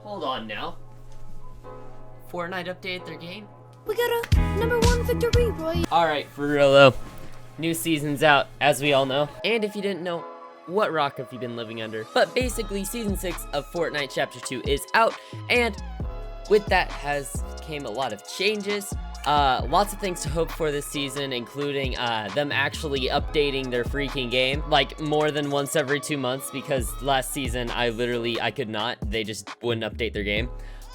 Hold on now. Fortnite updated their game? We got a #1 victory, Roy. Alright, for real though. New season's out, as we all know. And if you didn't know, what rock have you been living under? But basically, Season 6 of Fortnite Chapter 2 is out, and with that came a lot of changes. Lots of things to hope for this season, including them actually updating their freaking game, like more than once every 2 months, because last season I could not. They just wouldn't update their game.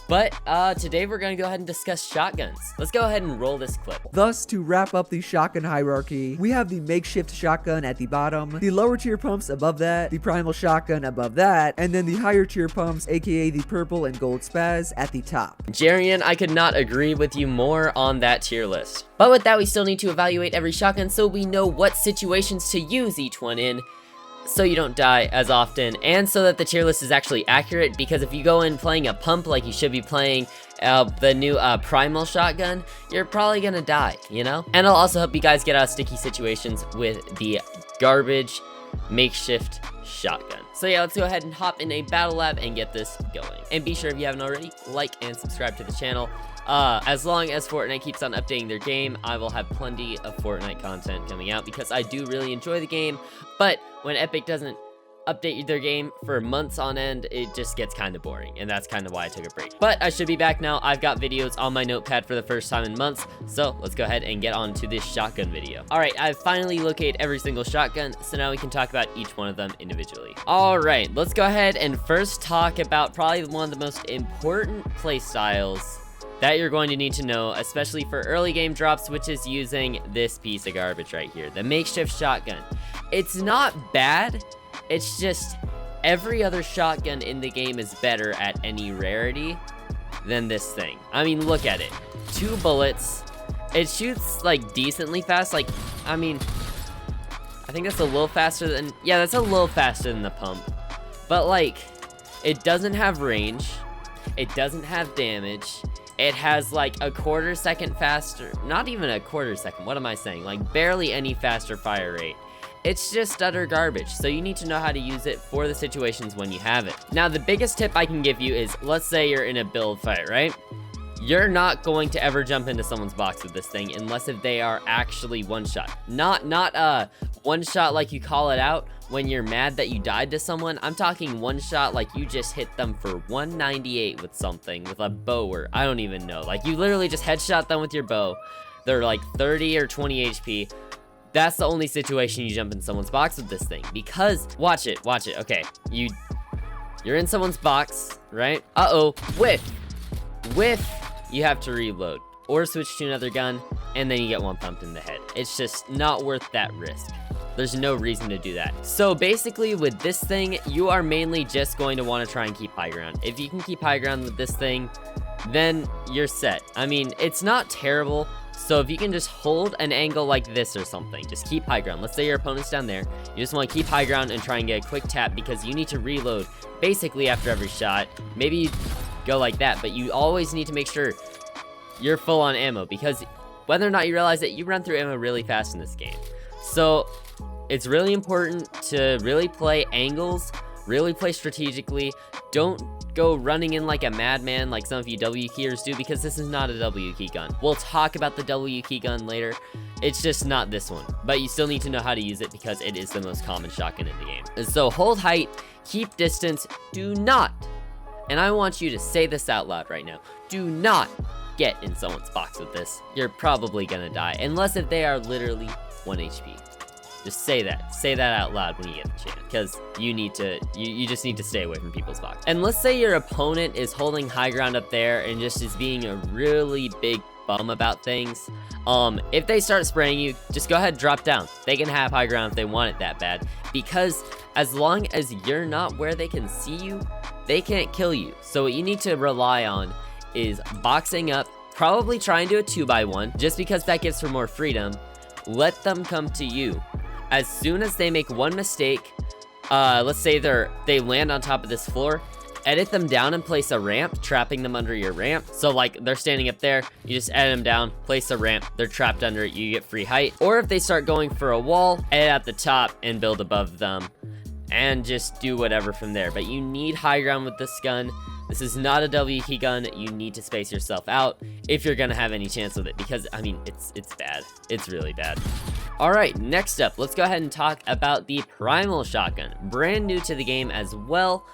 But today we're going to go ahead and discuss shotguns. Let's go ahead and roll this clip. Thus, to wrap up the shotgun hierarchy, we have the Makeshift Shotgun at the bottom, the lower tier pumps above that, the Primal Shotgun above that, and then the higher tier pumps, aka the purple and gold spaz, at the top. Jarian, I could not agree with you more on that tier list. But with that, we still need to evaluate every shotgun so we know what situations to use each one in, so you don't die as often, and so that the tier list is actually accurate, because if you go in playing a pump like you should be playing the new Primal Shotgun, you're probably gonna die, you know? And it'll also help you guys get out of sticky situations with the garbage Makeshift Shotgun. So yeah, let's go ahead and hop in a battle lab and get this going. And be sure, if you haven't already, like and subscribe to the channel. As long as Fortnite keeps on updating their game, I will have plenty of Fortnite content coming out, because I do really enjoy the game. But when Epic doesn't update their game for months on end, it just gets kind of boring, and that's kind of why I took a break. But I should be back now. I've got videos on my notepad for the first time in months, so let's go ahead and get on to this shotgun video. Alright, I've finally located every single shotgun, so now we can talk about each one of them individually. Alright, let's go ahead and first talk about probably one of the most important playstyles that you're going to need to know, especially for early game drops, which is using this piece of garbage right here, the Makeshift Shotgun. It's not bad, it's just every other shotgun in the game is better at any rarity than this thing. I mean, look at it. 2 bullets. It shoots like decently fast. Like, I mean, I think that's a little faster than, yeah, that's a little faster than the pump. But like, it doesn't have range. It doesn't have damage. It has like a quarter second faster, not even a quarter second, what am I saying? Like barely any faster fire rate. It's just utter garbage, so you need to know how to use it for the situations when you have it. Now, the biggest tip I can give you is, let's say you're in a build fight, right? You're not going to ever jump into someone's box with this thing unless if they are actually one shot. Not one shot like you call it out when you're mad that you died to someone. I'm talking one shot like you just hit them for 198 with something, with a bow, or I don't even know. Like you literally just headshot them with your bow. They're like 30 or 20 HP. That's the only situation you jump in someone's box with this thing, because watch it, okay, you're in someone's box, right? Whiff, you have to reload or switch to another gun, and then you get one pumped in the head. It's just not worth that risk. There's no reason to do that. So basically with this thing, you are mainly just going to want to try and keep high ground. If you can keep high ground with this thing, then you're set. I mean, it's not terrible. So if you can just hold an angle like this or something, just keep high ground. Let's say your opponent's down there. You just want to keep high ground and try and get a quick tap, because you need to reload basically after every shot. Maybe you go like that, but you always need to make sure you're full on ammo, because whether or not you realize it, you run through ammo really fast in this game. So it's really important to really play angles, really play strategically. Don't go running in like a madman like some of you W keyers do, because this is not a W key gun. We'll talk about the W key gun later. It's just not this one, but you still need to know how to use it, because it is the most common shotgun in the game. And so hold height, keep distance, do not, and I want you to say this out loud right now, do not get in someone's box with this. You're probably gonna die, unless if they are literally 1 HP. Just say that out loud when you get the chance, because you just need to stay away from people's box. And let's say your opponent is holding high ground up there and just is being a really big bum about things. If they start spraying you, just go ahead and drop down. They can have high ground if they want it that bad, because as long as you're not where they can see you, they can't kill you. So what you need to rely on is boxing up, probably try and do a 2x1, just because that gives for more freedom. Let them come to you. As soon as they make one mistake, let's say they land on top of this floor, edit them down and place a ramp, trapping them under your ramp. So like they're standing up there, you just edit them down, place a ramp, they're trapped under it, you get free height. Or if they start going for a wall, edit at the top and build above them, and just do whatever from there. But you need high ground with this gun. This is not a W key gun. You need to space yourself out if you're gonna have any chance with it, because I mean, it's bad. It's really bad. All right, next up, let's go ahead and talk about the Primal Shotgun. Brand new to the game as well.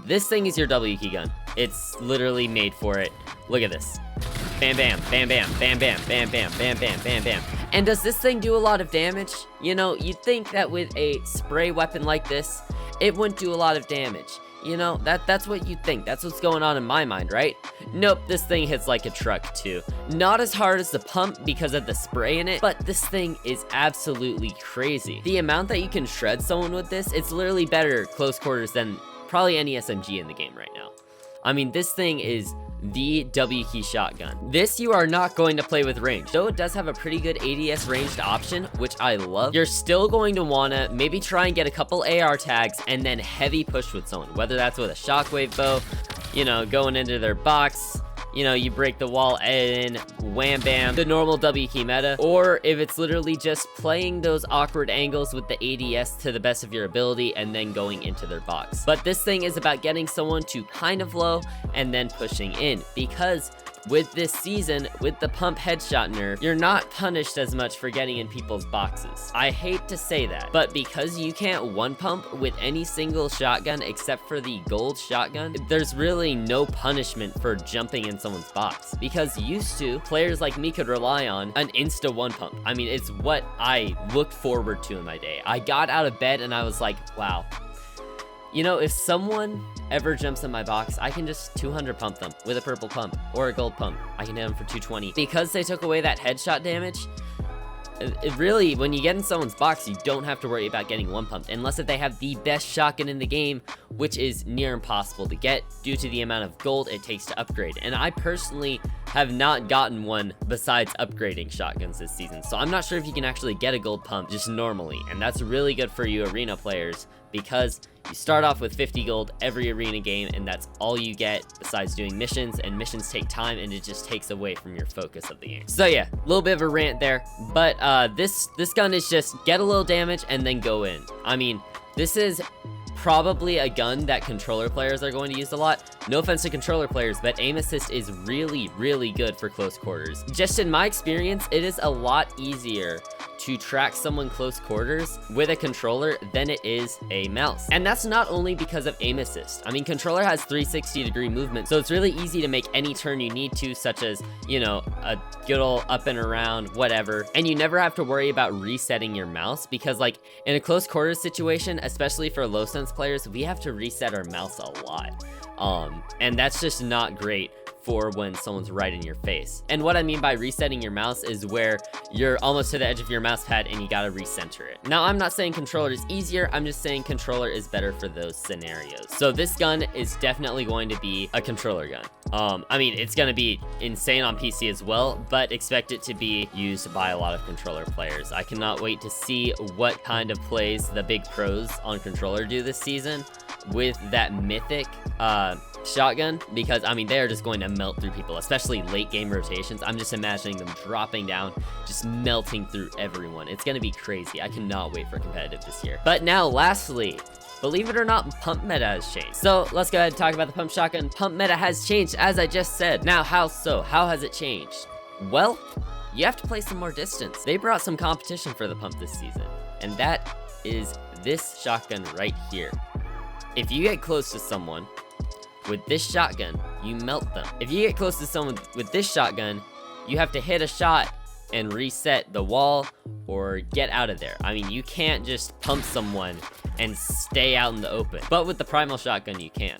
This thing is your W key gun. It's literally made for it. Look at this. Bam, bam, bam, bam, bam, bam, bam, bam, bam, bam, bam, bam. And does this thing do a lot of damage? You know, you'd think that with a spray weapon like this, it wouldn't do a lot of damage. You know, that's what you'd think. That's what's going on in my mind, right? Nope, this thing hits like a truck too. Not as hard as the pump because of the spray in it, but this thing is absolutely crazy. The amount that you can shred someone with this, it's literally better close quarters than probably any SMG in the game right now. I mean, this thing is the W key shotgun. This you are not going to play with range. Though it does have a pretty good ADS ranged option, which I love, you're still going to wanna maybe try and get a couple AR tags and then heavy push with someone, whether that's with a shockwave bow, you know, going into their box, you know, you break the wall in, wham bam, the normal W key meta, or if it's literally just playing those awkward angles with the ADS to the best of your ability and then going into their box. But this thing is about getting someone to kind of low and then pushing in, because with this season, with the pump headshot nerf, you're not punished as much for getting in people's boxes. I hate to say that, but because you can't one pump with any single shotgun except for the gold shotgun, there's really no punishment for jumping in someone's box. Because used to, players like me could rely on an insta one pump. I mean, it's what I looked forward to in my day. I got out of bed and I was like, wow. You know, if someone ever jumps in my box, I can just 200 pump them with a purple pump or a gold pump. I can hit them for 220. Because they took away that headshot damage, it really, when you get in someone's box, you don't have to worry about getting one pumped, unless if they have the best shotgun in the game, which is near impossible to get due to the amount of gold it takes to upgrade. And I personally have not gotten one besides upgrading shotguns this season, so I'm not sure if you can actually get a gold pump just normally, and that's really good for you arena players, because you start off with 50 gold every arena game, and that's all you get besides doing missions, and missions take time, and it just takes away from your focus of the game. So yeah, a little bit of a rant there, but this gun is just get a little damage and then go in. I mean, this is probably a gun that controller players are going to use a lot. No offense to controller players, but aim assist is really, really good for close quarters. Just in my experience, it is a lot easier to track someone close quarters with a controller than it is a mouse. And that's not only because of aim assist. I mean, controller has 360-degree movement, so it's really easy to make any turn you need to, such as, you know, a good old up and around, whatever. And you never have to worry about resetting your mouse, because like in a close quarters situation, especially for low sense players, we have to reset our mouse a lot. And that's just not great for when someone's right in your face. And what I mean by resetting your mouse is where you're almost to the edge of your mouse pad and you gotta recenter it. Now, I'm not saying controller is easier, I'm just saying controller is better for those scenarios. So this gun is definitely going to be a controller gun. I mean, it's gonna be insane on PC as well, but expect it to be used by a lot of controller players. I cannot wait to see what kind of plays the big pros on controller do this season with that mythic shotgun, because I mean, they're just going to melt through people, especially late game rotations. I'm just imagining them dropping down, just melting through everyone. It's gonna be crazy. I cannot wait for competitive this year. But now, lastly, believe it or not, pump meta has changed. So let's go ahead and talk about the pump shotgun. Pump meta has changed, as I just said. Now, how so? How has it changed? Well, you have to play some more distance. They brought some competition for the pump this season, and that is this shotgun right here. If you get close to someone with this shotgun, you melt them. If you get close to someone with this shotgun, you have to hit a shot and reset the wall or get out of there. I mean, you can't just pump someone and stay out in the open. But with the Primal Shotgun, you can.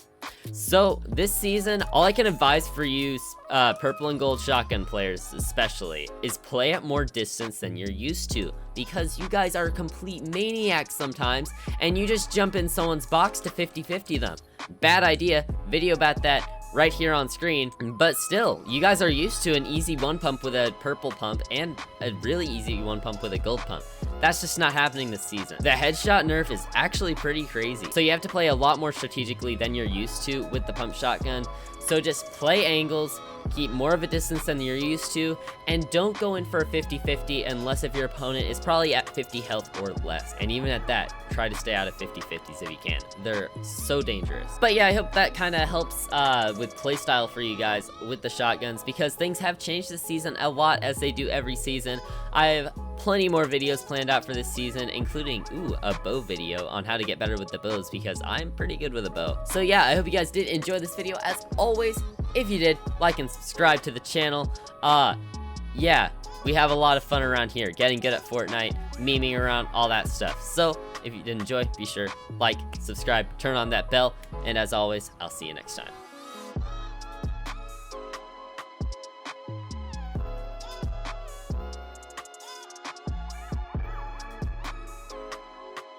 So this season, all I can advise for you purple and gold shotgun players especially is play at more distance than you're used to, because you guys are complete maniacs sometimes and you just jump in someone's box to 50-50 them. Bad idea. Video about that right here on screen. But still, you guys are used to an easy one pump with a purple pump and a really easy one pump with a gold pump. That's just not happening this season. The headshot nerf is actually pretty crazy. So you have to play a lot more strategically than you're used to with the pump shotgun. So just play angles, keep more of a distance than you're used to, and don't go in for a 50-50 unless if your opponent is probably at 50 health or less. And even at that, try to stay out of 50-50s if you can. They're so dangerous. But yeah, I hope that kind of helps with playstyle for you guys with the shotguns, because things have changed this season a lot, as they do every season. I have plenty more videos planned out for this season, including a bow video on how to get better with the bows, because I'm pretty good with a bow. So yeah, I hope you guys did enjoy this video. As always, if you did, like and subscribe to the channel. Yeah, we have a lot of fun around here, getting good at Fortnite, memeing around, all that stuff. So if you did enjoy, be sure like, subscribe, turn on that bell, and as always, I'll see you next time.